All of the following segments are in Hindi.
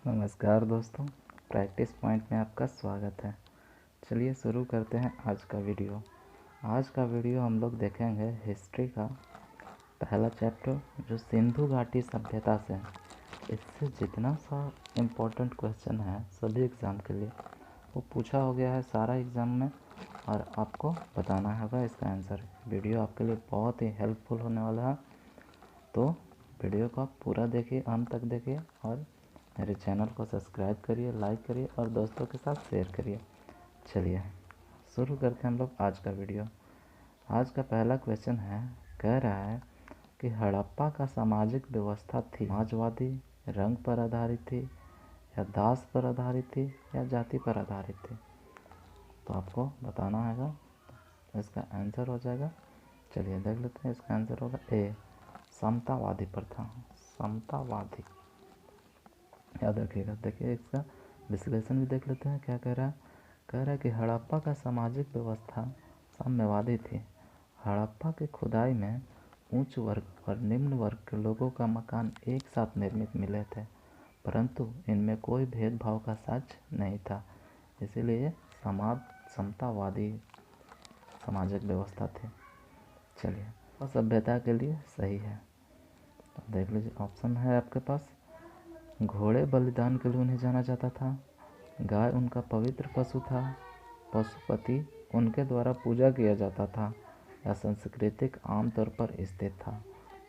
नमस्कार दोस्तों, प्रैक्टिस पॉइंट में आपका स्वागत है। चलिए शुरू करते हैं आज का वीडियो। आज का वीडियो हम लोग देखेंगे हिस्ट्री का पहला चैप्टर जो सिंधु घाटी सभ्यता से है। इससे जितना सा इम्पोर्टेंट क्वेश्चन है सभी एग्ज़ाम के लिए वो पूछा हो गया है सारा एग्ज़ाम में, और आपको बताना होगा इसका आंसर। वीडियो आपके लिए बहुत ही हेल्पफुल होने वाला है, तो वीडियो को आप पूरा देखिए, अंत तक देखिए और मेरे चैनल को सब्सक्राइब करिए, लाइक करिए और दोस्तों के साथ शेयर करिए। चलिए शुरू करते हैं हम लोग आज का वीडियो। आज का पहला क्वेश्चन है, कह रहा है कि हड़प्पा का सामाजिक व्यवस्था थी समाजवादी, रंग पर आधारित थी, या दास पर आधारित थी, या जाति पर आधारित थी। तो आपको बताना है, तो इसका आंसर हो जाएगा। चलिए देख लेते हैं, इसका आंसर होगा ए, समतावादी पर था। समतावादी याद रखिएगा। देखिए इसका विश्लेषण भी देख लेते हैं क्या कह रहा है। कह रहा है कि हड़प्पा का सामाजिक व्यवस्था साम्यवादी थी। हड़प्पा की खुदाई में उच्च वर्ग और निम्न वर्ग के लोगों का मकान एक साथ निर्मित मिले थे, परंतु इनमें कोई भेदभाव का साक्ष्य नहीं था। इसीलिए समतावादी सामाजिक व्यवस्था थी। चलिए, और सभ्यता के लिए सही है। तो देख लीजिए, ऑप्शन है आपके पास, घोड़े बलिदान के लिए उन्हें जाना जाता था, गाय उनका पवित्र पशु था, पशुपति उनके द्वारा पूजा किया जाता था, या सांस्कृतिक आमतौर पर स्थित था।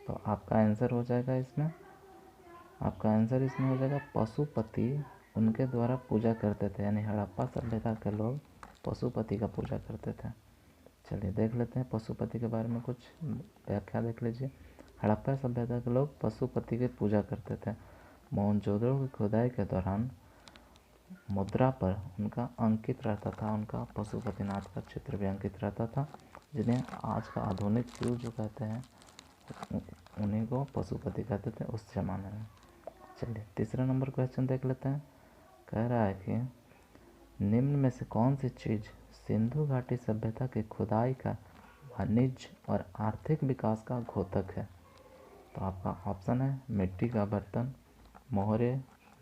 तो आपका आंसर हो जाएगा इसमें, आपका आंसर इसमें हो जाएगा पशुपति उनके द्वारा पूजा करते थे, यानी हड़प्पा सभ्यता के लोग पशुपति का पूजा करते थे। चलिए देख लेते हैं पशुपति के बारे में कुछ व्याख्या देख लीजिए। हड़प्पा सभ्यता के लोग पशुपति की पूजा करते थे। मोहनजोदड़ो की खुदाई के दौरान मुद्रा पर उनका अंकित रहता था, उनका पशुपतिनाथ का चित्र भी अंकित रहता था, जिन्हें आज का आधुनिक युग जो कहते हैं उन्हीं को पशुपति कहते थे उस जमाने में। चलिए तीसरा नंबर क्वेश्चन देख लेते हैं। कह रहा है कि निम्न में से कौन सी चीज़ सिंधु घाटी सभ्यता की खुदाई का वाणिज्य और आर्थिक विकास का घोतक है। तो आपका ऑप्शन है मिट्टी का बर्तन, मोहरे,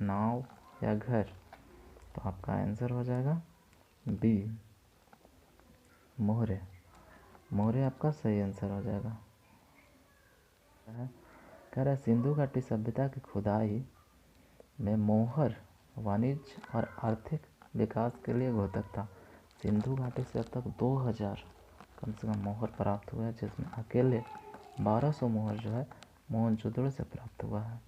नाव, या घर। तो आपका आंसर हो जाएगा बी, मोहरे। मोहरे आपका सही आंसर हो जाएगा। कह रहा है सिंधु घाटी सभ्यता की खुदाई में मोहर वाणिज्य और आर्थिक विकास के लिए घोतक था। सिंधु घाटी से अब तक 2000 कम से कम मोहर प्राप्त हुए हैं, जिसमें अकेले 1200 मोहर जो है मोहनजोदड़ो से प्राप्त हुआ है।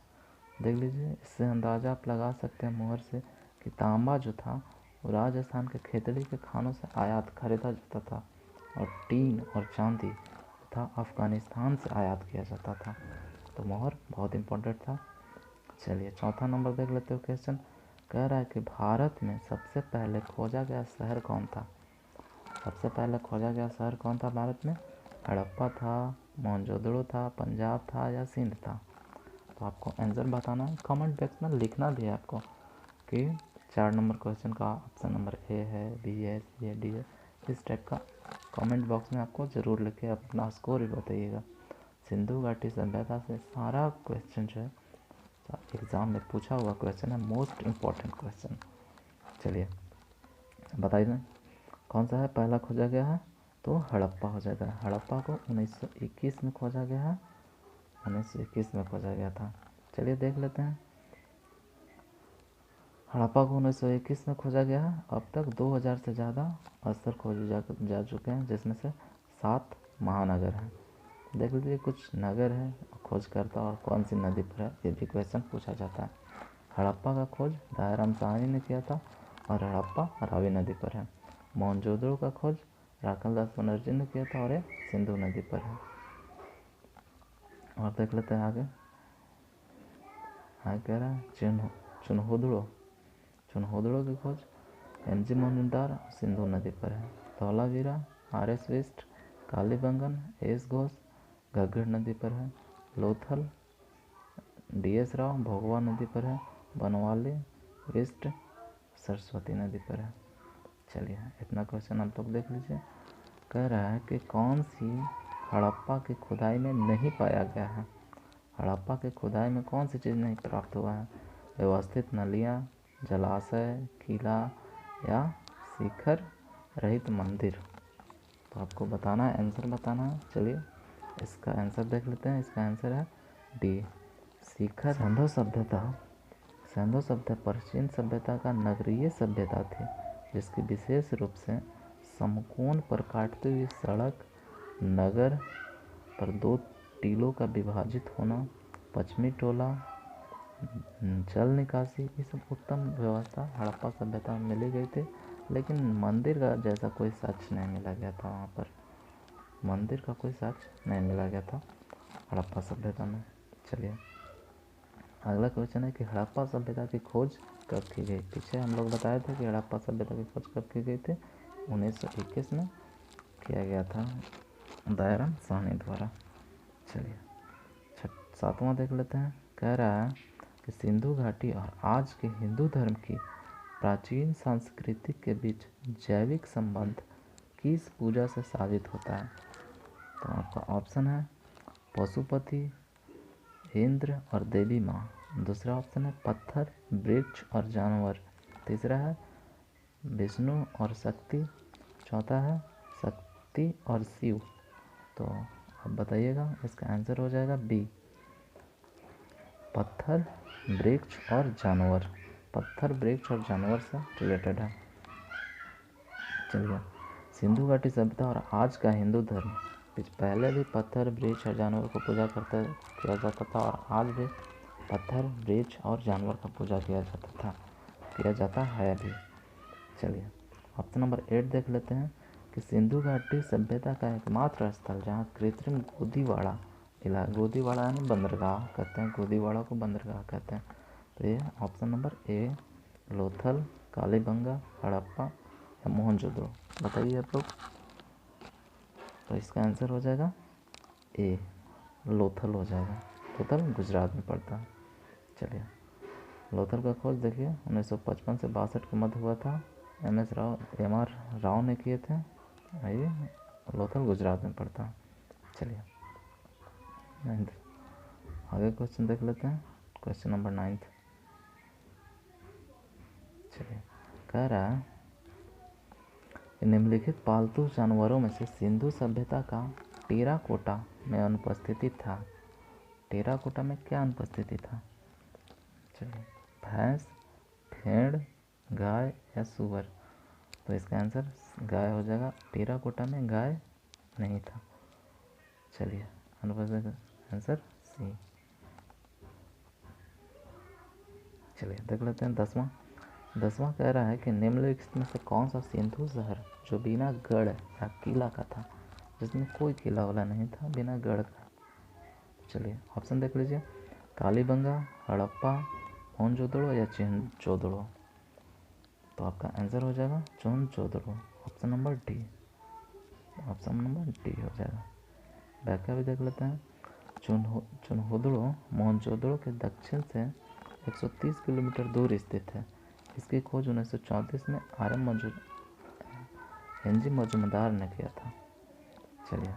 देख लीजिए, इससे अंदाज़ा आप लगा सकते हैं मोहर से कि तांबा जो था वो राजस्थान के खेतड़ी के खानों से आयात खरीदा जाता था, और टीन और चांदी तथा अफ़गानिस्तान से आयात किया जाता था। तो मोहर बहुत इम्पोर्टेंट था। चलिए चौथा नंबर देख लेते हो क्वेश्चन। कह रहा है कि भारत में सबसे पहले खोजा गया शहर कौन था। सबसे पहले खोजा गया शहर कौन था भारत में? हड़प्पा था, मोहनजोदड़ो था, पंजाब था, या सिंध था। तो आपको आंसर बताना है, कमेंट बॉक्स में लिखना भी है आपको कि 4 नंबर क्वेश्चन का ऑप्शन नंबर ए है, बी है, सी है, डी है। इस टाइप का कमेंट बॉक्स में आपको ज़रूर लिख के अपना स्कोर भी बताइएगा। सिंधु घाटी सभ्यता से सारा क्वेश्चन जो है एग्ज़ाम में पूछा हुआ क्वेश्चन है, मोस्ट इम्पॉर्टेंट क्वेश्चन। चलिए बताइए कौन सा है पहला खोजा गया है। तो हड़प्पा हो जाएगा। हड़प्पा को 1921 में खोजा गया है, 1921 में खोजा गया था। चलिए देख लेते हैं। हड़प्पा को 1921 में खोजा गया है। अब तक 2000 से ज़्यादा स्थल खोजे जा चुके हैं, जिसमें से 7 महानगर हैं। देख लीजिए कुछ नगर है, खोजकर्ता और कौन सी नदी पर है, ये भी क्वेश्चन पूछा जाता है। हड़प्पा का खोज दयाराम साहनी ने किया था, और हड़प्पा रावी नदी पर है। मोहनजोदड़ो का खोज राखाल दास बनर्जी ने किया था, और ये सिंधु नदी पर है। और देख लेते हैं आगे कह रहा है चुनहोदड़ो की खोज एम.जी. मोजूमदार सिंधु नदी पर है। धौलावीरा, आर.एस. बिष्ट, कालीबंगन, एस. घोष घग्गर नदी पर है। लोथल डी.एस. राव भोगवा नदी पर है। बनवाली बिष्ट सरस्वती नदी पर है। चलिए इतना क्वेश्चन आप लोग देख लीजिए। कह रहा है कि कौन सी हड़प्पा की खुदाई में नहीं पाया गया है। हड़प्पा की खुदाई में कौन सी चीज़ नहीं प्राप्त हुआ है। व्यवस्थित नलियाँ, जलाशय, किला या शिखर रहित मंदिर। तो आपको बताना है, आंसर बताना है। चलिए इसका आंसर देख लेते हैं। इसका आंसर है डी, शिखर। सिंधु सभ्यता प्राचीन सभ्यता का नगरीय सभ्यता थी, जिसकी विशेष रूप से समकोण पर काटती हुई सड़क, नगर पर 2 टीलों का विभाजित होना, पश्चिमी टोला, जल निकासी, ये सब उत्तम व्यवस्था हड़प्पा सभ्यता में मिली गई थी। लेकिन मंदिर का जैसा कोई साक्ष्य नहीं मिला गया था। वहाँ पर मंदिर का कोई साक्ष्य नहीं मिला गया था हड़प्पा सभ्यता में। चलिए अगला क्वेश्चन है कि हड़प्पा सभ्यता की खोज कब की गई। पीछे हम लोग बताए थे कि हड़प्पा सभ्यता की खोज कब की गई थी, 1921 में किया गया था दयाराम साहनी द्वारा। चलिए 7वां देख लेते हैं। कह रहा है कि सिंधु घाटी और आज के हिंदू धर्म की प्राचीन संस्कृति के बीच जैविक संबंध किस पूजा से साबित होता है। तो आपका ऑप्शन है पशुपति, इंद्र और देवी माँ। दूसरा ऑप्शन है पत्थर, वृक्ष और जानवर। तीसरा है विष्णु और शक्ति। चौथा है शक्ति और शिव। तो अब बताइएगा, इसका आंसर हो जाएगा बी, पत्थर, वृक्ष और जानवर। पत्थर, वृक्ष और जानवर से रिलेटेड है। चलिए सिंधु घाटी सभ्यता और आज का हिंदू धर्म, पहले भी पत्थर, वृक्ष और जानवर को पूजा किया जाता था और आज भी पत्थर, वृक्ष और जानवर का पूजा किया जाता है अभी। चलिए ऑप्शन नंबर 8 देख लेते हैं कि सिंधु घाटी सभ्यता का एकमात्र स्थल जहाँ कृत्रिम गोदीवाड़ा मिला। गोदीवाड़ा यानी बंदरगाह कहते हैं, गोदीवाड़ा को बंदरगाह कहते हैं। तो ये option number A, Lothal, Kalibangan, Harappa या मोहनजोदड़ो। बताइए आप लोग। तो इसका आंसर हो जाएगा ए, लोथल हो जाएगा। लोथल गुजरात में पड़ता है। चलिए लोथल का खोज देखिए 1955 से 62 के मध्य हुआ था। एम आर राव ने किए थे। आइए लोथल गुजरात में पड़ता है। चलिए 9th आगे क्वेश्चन देख लेते हैं। Question number 9। चलिए कह रहा है निम्नलिखित पालतू जानवरों में से सिंधु सभ्यता का टेराकोटा में अनुपस्थिति था। टेराकोटा में क्या अनुपस्थिति था। चलिए भैंस, भेड़, गाय या सुअर। तो इसका आंसर गाय हो जाएगा। टेराकोटा में गाय नहीं था। चलिए अनुपस्थित आंसर सी। चलिए देख लेते हैं 10वां कह रहा है कि निम्नलिखित में से कौन सा सिंधु शहर जो बिना गढ़ या किला का था, जिसमें कोई किला वाला नहीं था, बिना गढ़ का। चलिए ऑप्शन देख लीजिए, कालीबंगा, हड़प्पा, मोहनजोदड़ो या चिन्हजोदड़ो। तो आपका आंसर हो जाएगा चिन्हजोदड़ो। ऑप्शन नंबर डी हो जाएगा। व्याख्या भी देख लेते हैं। चिन्हजोदड़ो मोहनजोदड़ो के दक्षिण से 130 किलोमीटर दूर स्थित है। इसकी खोज 1934 में एनजी मजुमदार ने किया था। चलिए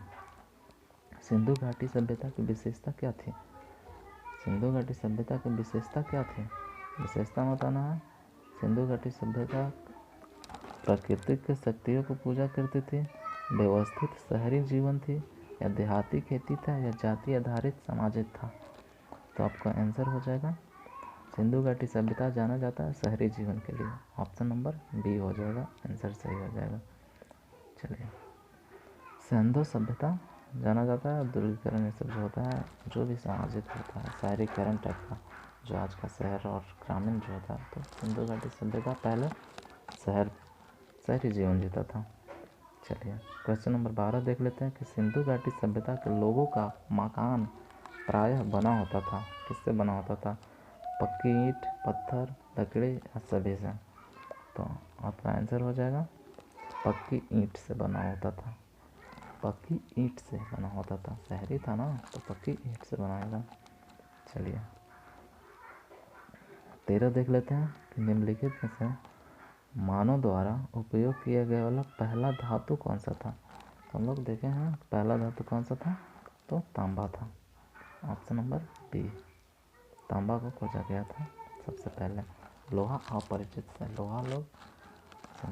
सिंधु घाटी सभ्यता की विशेषता क्या थी। सिंधु घाटी सभ्यता की विशेषता क्या थी, विशेषता बताना है। सिंधु घाटी सभ्यता प्राकृतिक शक्तियों को पूजा करती थी, व्यवस्थित शहरी जीवन थी, या देहाती खेती था, या जाति आधारित समाज था। तो आपका आंसर हो जाएगा सिंधु घाटी सभ्यता जाना जाता है शहरी जीवन के लिए। ऑप्शन नंबर बी हो जाएगा, आंसर सही हो जाएगा। चलिए सिंधु सभ्यता जाना जाता है ध्रुवीकरण, ये सब जो होता है, जो भी सामाजिक होता है, शहरीकरण टाइप का, जो आज का शहर और ग्रामीण जो होता है। तो सिंधु घाटी सभ्यता पहले शहरी जीवन जीता था। चलिए क्वेश्चन नंबर 12 देख लेते हैं कि सिंधु घाटी सभ्यता के लोगों का मकान प्रायः बना होता था, किससे बना होता था, पक्की ईंट, पत्थर, लकड़ी या सभी से। तो आपका आंसर हो जाएगा पक्की ईंट से बना होता था। पक्की ईंट से बना होता था, शहरी था ना, तो पक्की ईंट से बनाएगा। चलिए 13 देख लेते हैं कि निम्नलिखित में से मानव द्वारा उपयोग किया गया वाला पहला धातु कौन सा था। तो हम लोग देखे हैं पहला धातु कौन सा था, तो तांबा था। ऑप्शन नंबर बी, तांबा को खोजा गया था सबसे पहले। लोहा अपरिचित से, लोहा लोग,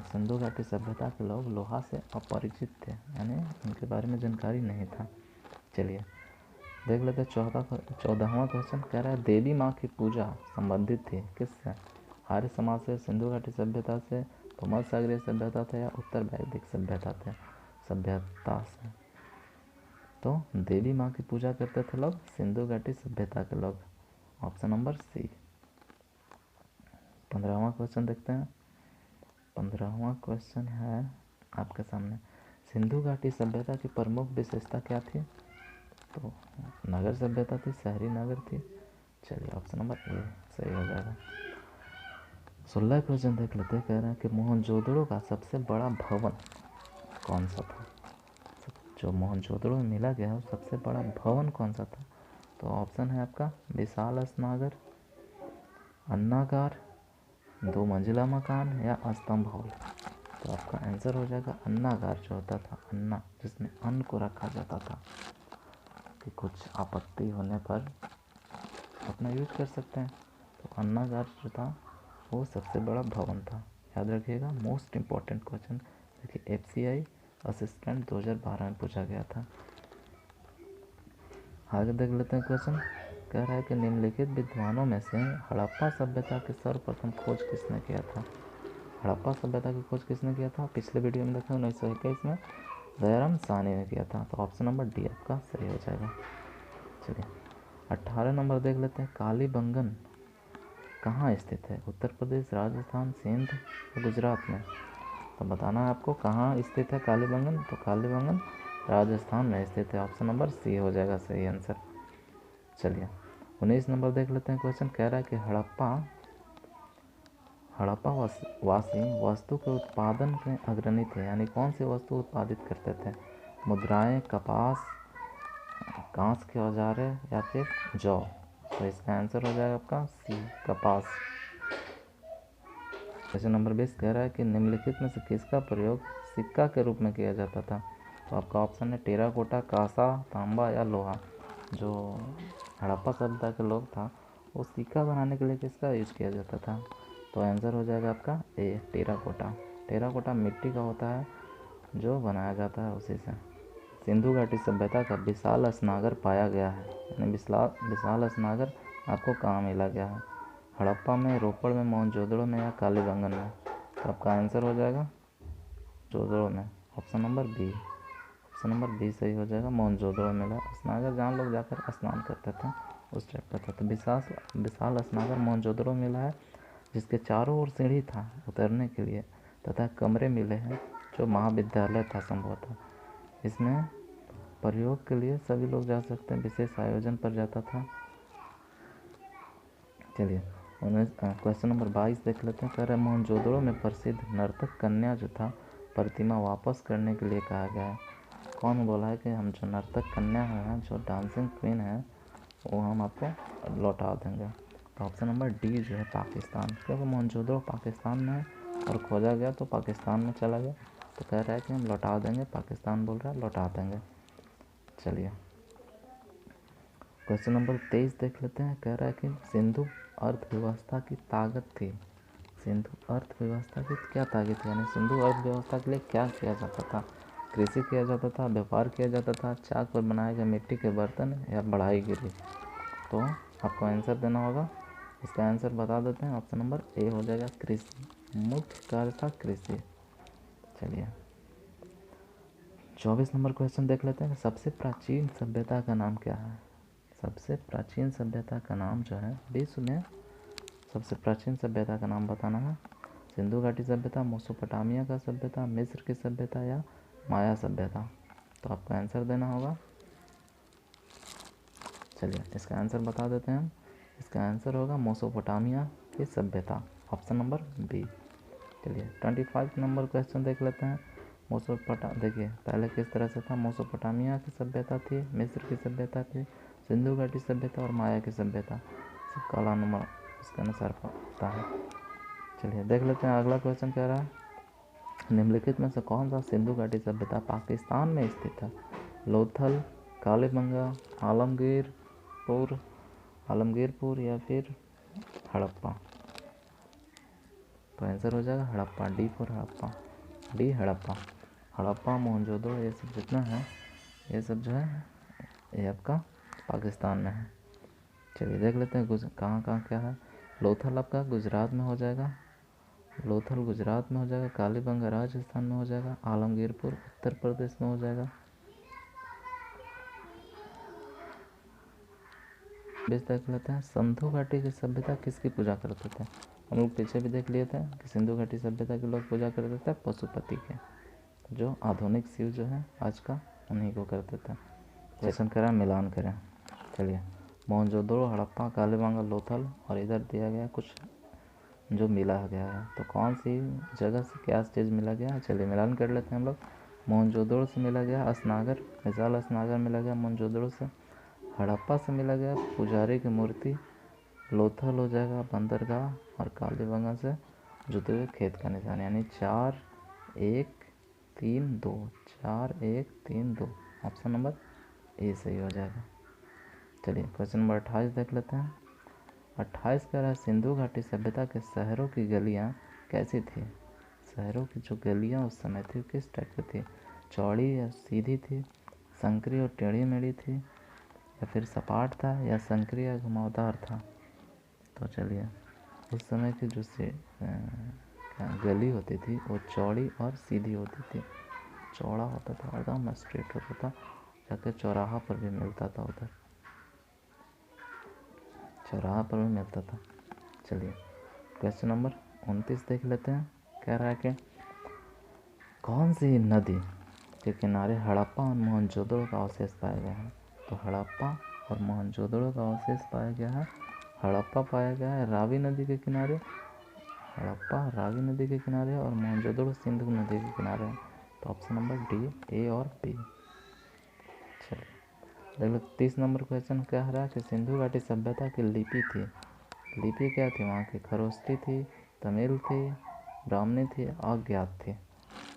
सिंधु घाटी सभ्यता के लोग लोहा से अपरिचित थे, यानी उनके बारे में जानकारी नहीं था। चलिए देख लेते हैं 14वां क्वेश्चन। कह रहा है देवी माँ की पूजा संबंधित थी किससे? आर्य समाज से, सिंधु घाटी सभ्यता से, भूमध्य सागरीय सभ्यता थे, या उत्तर वैदिक सभ्यता से। तो देवी माँ की पूजा करते थे लोग सिंधु घाटी सभ्यता के लोग, ऑप्शन नंबर सी। 15वां क्वेश्चन देखते हैं। 15वां क्वेश्चन है आपके सामने, सिंधु घाटी सभ्यता की प्रमुख विशेषता क्या थी? तो नगर सभ्यता थी, शहरी नगर थी। चलिए ऑप्शन नंबर ए सही हो जाएगा। 16 क्वेश्चन देख लेते हैं। कह रहे हैं कि मोहनजोदड़ो का सबसे बड़ा भवन कौन सा था? जो मोहनजोदड़ो में मिला गया है सबसे बड़ा भवन कौन सा था? तो ऑप्शन है आपका विशाल स्नागर, अन्नागार, 2 मंजिला मकान, या स्तंभ हॉल। तो आपका आंसर हो जाएगा अन्नागार, जो होता था अन्ना, जिसमें अन्न को रखा जाता था कि कुछ आपत्ति होने पर अपना यूज कर सकते हैं। तो अन्नागार जो था वो सबसे बड़ा भवन था, याद रखिएगा। मोस्ट इम्पॉर्टेंट क्वेश्चन, देखिए FCI असिस्टेंट 2012 में पूछा गया था। आगे देख लेते हैं क्वेश्चन। कह रहा है कि निम्नलिखित विद्वानों में से हड़प्पा सभ्यता की सर्वप्रथम खोज किसने किया था? हड़प्पा सभ्यता की खोज किसने किया था? पिछले वीडियो में देखें 1921 में दयाराम साहनी ने किया था। तो ऑप्शन नंबर डी आपका सही हो जाएगा। चलिए 18 नंबर देख लेते हैं। कालीबंगन कहाँ स्थित है? उत्तर प्रदेश, राजस्थान, सिंध या गुजरात में? तो बताना है आपको कहाँ स्थित है कालीबंगन। तो कालीबंगन राजस्थान में स्थित है, ऑप्शन नंबर सी हो जाएगा सही आंसर। चलिए 19 नंबर देख लेते हैं क्वेश्चन। कह रहा है कि हड़प्पा वासी वस्तु के उत्पादन में अग्रणी थे, यानी कौन सी वस्तु उत्पादित करते थे? मुद्राएं, कपास, कांच के औजारे, या फिर जौ? तो इसका आंसर हो जाएगा आपका सी, कपास। क्वेश्चन नंबर 20 कह रहा है कि निम्नलिखित में से किसका प्रयोग सिक्का के रूप में किया जाता था? तो आपका ऑप्शन है टेराकोटा, कांसा, तांबा, या लोहा। जो हड़प्पा सभ्यता के लोग था वो सिक्का बनाने के लिए किसका यूज किया जाता था? तो आंसर हो जाएगा आपका ए, टेराकोटा। टेराकोटा मिट्टी का होता है जो बनाया जाता है उसी से। सिंधु घाटी सभ्यता का विशाल स्नागर पाया गया है, यानी विशाल स्नागर आपको कहाँ मिला गया है? हड़प्पा में, रोपड़ में, मोहनजोदड़ो में, या कालीबंगन में? तो आपका आंसर हो जाएगा जोदड़ो में, option number B. Option number B सही हो जाएगा। मोहनजोदड़ो में मिला स्नागर, जहाँ लोग जाकर स्नान करते थे उस टाइप का था। तो विशाल स्नागर मोहनजोदड़ो मिला है, जिसके चारों ओर सीढ़ी था उतरने के लिए, तथा कमरे मिले हैं जो महाविद्यालय था संभवतः। इसमें प्रयोग के लिए सभी लोग जा सकते हैं, विशेष आयोजन पर जाता था। चलिए क्वेश्चन नंबर 22 देख लेते हैं। कह रहे मोहनजोदड़ो में प्रसिद्ध नर्तक कन्या जो था प्रतिमा वापस करने के लिए कहा गया है। कौन बोला है कि हम जो नर्तक कन्या है, जो डांसिंग क्वीन है, वो हम आपको लौटा देंगे? तो ऑप्शन नंबर डी जो है पाकिस्तान, क्योंकि मोहनजोदड़ो पाकिस्तान में है और खोजा गया तो पाकिस्तान में चला गया, तो कह रहा है कि हम लौटा देंगे। पाकिस्तान बोल रहा है लौटा देंगे। चलिए क्वेश्चन नंबर 23 देख लेते हैं। कह रहा है कि सिंधु अर्थव्यवस्था की ताकत थी। सिंधु अर्थव्यवस्था की क्या ताकत थी, यानी सिंधु अर्थव्यवस्था के लिए क्या किया जाता था? कृषि किया जाता था, व्यापार किया जाता था, चाक पर बनाए गए मिट्टी के बर्तन, या बढ़ाई गिरी? तो आपको आंसर देना होगा। इसका आंसर बता देते हैं, ऑप्शन नंबर ए हो जाएगा कृषि। मुख्य कार्य था कृषि। चलिए 24 नंबर क्वेश्चन देख लेते हैं। सबसे प्राचीन सभ्यता का नाम क्या है? सबसे प्राचीन सभ्यता का नाम जो है विश्व में सबसे प्राचीन सभ्यता का नाम बताना है। सिंधु घाटी सभ्यता, मेसोपोटामिया का सभ्यता, मिस्र की सभ्यता, या माया सभ्यता? तो आपको आंसर देना होगा। चलिए इसका आंसर बता देते हैं हम। इसका आंसर होगा मेसोपोटामिया की सभ्यता, ऑप्शन नंबर बी। चलिए 25 नंबर क्वेश्चन देख लेते हैं। देखिए पहले किस तरह से था। मेसोपोटामिया की सभ्यता थी, मिस्र की सभ्यता थी, सिंधु घाटी सभ्यता और माया की सभ्यता। सब कालानुमा इसके अनुसार होता है। चलिए देख लेते हैं अगला क्वेश्चन कह रहा है निम्नलिखित में से कौन सा सिंधु घाटी सभ्यता पाकिस्तान में स्थित है? लोथल, कालीबंगा, आलमगीरपुर, या फिर हड़प्पा? तो आंसर हो जाएगा Harappa, D for Harappa, D Harappa. Harappa Mohenjodaro ये सब जितना है ये सब जो है ये आपका पाकिस्तान में है। चलिए देख लेते हैं कहाँ कहाँ क्या है। लोथल आपका गुजरात में हो जाएगा, लोथल गुजरात में हो जाएगा, कालीबंगा राजस्थान में हो जाएगा, आलमगीरपुर उत्तर प्रदेश में हो जाएगा। देख लेते हैं सिंधु घाटी की सभ्यता किसकी पूजा करते थे। हम लोग पीछे भी देख लिए थे कि सिंधु घाटी सभ्यता के लोग पूजा करते थे पशुपति के, जो आधुनिक शिव जो है आज का उन्हीं को करते थे। क्वेश्चन करें मिलान करें। चलिए मोहनजोदड़ो, हड़प्पा, कालीबंगा, लोथल और इधर दिया गया कुछ जो मिला गया है, तो कौन सी जगह से क्या चीज़ मिला गया है। चलिए मिलान कर लेते हैं हम लोग। मोहनजोदड़ो से मिला गया असनागर, मिसाल असनागर मिला गया मोहनजोदड़ो से। हड़प्पा से मिला गया पुजारी की मूर्ति, लोथल हो जाएगा बंदरगाह, और कालीबंगा से जुते हुए खेत का निशान, यानी 4 1 3 2, 4 1 3 2, ऑप्शन नंबर ए सही हो जाएगा। चलिए क्वेश्चन नंबर 28 देख लेते हैं। 28 कह रहा है सिंधु घाटी सभ्यता के शहरों की गलियां कैसी थी। शहरों की जो गलियां उस समय थी किस टाइप की थी, चौड़ी या सीधी थी, संकरी और टेढ़ी मेढ़ी थी, या फिर सपाट था, या संकरी या घुमावदार था। तो चलिए उस समय की जो गली होती थी वो चौड़ी और सीधी होती थी। चौड़ा होता था एकदम स्ट्रेट होता था, जाके चौराहा पर भी मिलता था, उधर चौराहा पर भी मिलता था। चलिए क्वेश्चन नंबर 29 देख लेते हैं। कह रहा है कि कौन सी नदी के किनारे हड़प्पा और मोहनजोदड़ो का अवशेष पाया गया है। तो हड़प्पा और मोहनजोदड़ो का अवशेष पाया गया है, हड़प्पा पाया गया है रावी नदी के किनारे, हड़प्पा रावी नदी के किनारे और मोहनजोदड़ो सिंधु नदी के किनारे है। तो ऑप्शन नंबर डी, ए और बी। चलिए देख लो 30 नंबर क्वेश्चन कह रहा है कि सिंधु घाटी सभ्यता की लिपि थी, लिपि क्या थी वहाँ की, खरोष्ठी थी, तमिल थी, ब्राह्मणी थी, अज्ञात थी।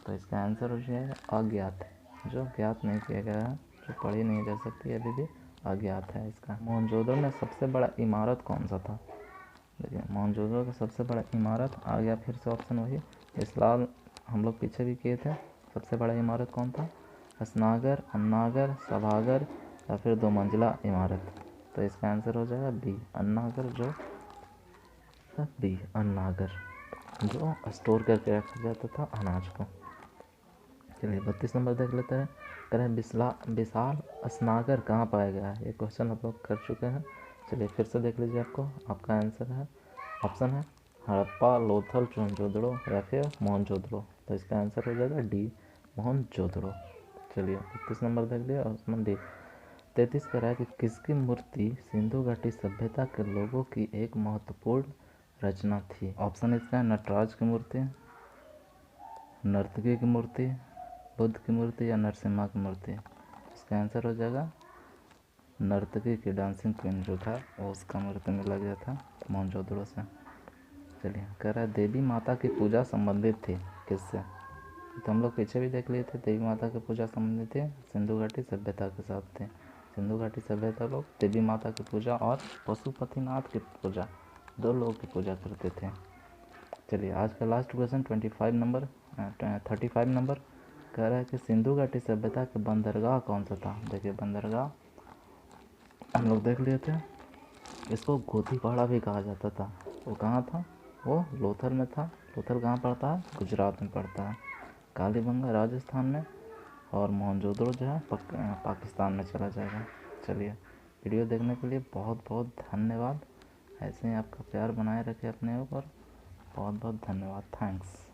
तो इसका आंसर हो जाएगा अज्ञात, जो ज्ञात नहीं किया गया है, जो पढ़ी नहीं जा सकती अभी भी अज्ञात है इसका। मोहनजोदड़ो में सबसे बड़ा इमारत कौन सा था। देखिए मोहनजोदड़ो का सबसे बड़ा इमारत आ गया, फिर से ऑप्शन वही इस्लाम हम लोग पीछे भी किए थे। सबसे बड़ा इमारत कौन था, असनागर, अन्नागर, सभागर या फिर 2 मंजिला इमारत। तो इसका आंसर हो जाएगा बी, अन्नागर, जो बी अन्नागर, जो स्टोर करके रखा जाता था अनाज को। चलिए 32 नंबर देख लेते हैं। करें विशाल असनागर कहाँ पाया गया है। ये क्वेश्चन आप लोग कर चुके हैं। चलिए फिर से देख लीजिए, आपका आंसर है ऑप्शन है हड़प्पा, लोथल, मोहनजोदड़ो या फिर मोहनजोदड़ो। तो इसका आंसर हो जाएगा डी, मोहनजोदड़ो। चलिए 31 नंबर देख लिया, ऑप्शन डी। 33 कह रहा है कि किसकी मूर्ति सिंधु घाटी सभ्यता के लोगों की एक महत्वपूर्ण रचना थी। ऑप्शन इसका है नटराज की मूर्ति, नर्तकी की मूर्ति, बुद्ध की मूर्ति या नरसिम्हा की मूर्ति। इसका आंसर हो जाएगा नर्तकी की, डांसिंग क्वीन जो था वो उसका मूर्ति मिला गया था मोहनजोदड़ो से। चलिए कह रहा है देवी माता की पूजा संबंधित थी किससे। तो हम लोग पीछे भी देख लिए थे, देवी माता की पूजा संबंधित थी सिंधु घाटी सभ्यता के साथ थे। सिंधु घाटी सभ्यता लोग देवी माता की पूजा और पशुपतिनाथ की पूजा, 2 लोगों की पूजा करते थे। चलिए आज का लास्ट क्वेश्चन 35 नंबर कह रहा है कि सिंधु घाटी सभ्यता के बंदरगाह कौन सा था। देखिए बंदरगाह हम लोग देख लिए थे, इसको गोदीपाड़ा भी कहा जाता था। वो कहाँ था, वो लोथल में था। लोथल कहाँ पड़ता है, गुजरात में पड़ता है। कालीबंगा राजस्थान में, और मोहनजोदड़ो जो है पाकिस्तान में चला जाएगा। चलिए वीडियो देखने के लिए बहुत बहुत धन्यवाद। ऐसे ही आपका प्यार बनाए रखें अपने ऊपर। बहुत बहुत धन्यवाद, थैंक्स।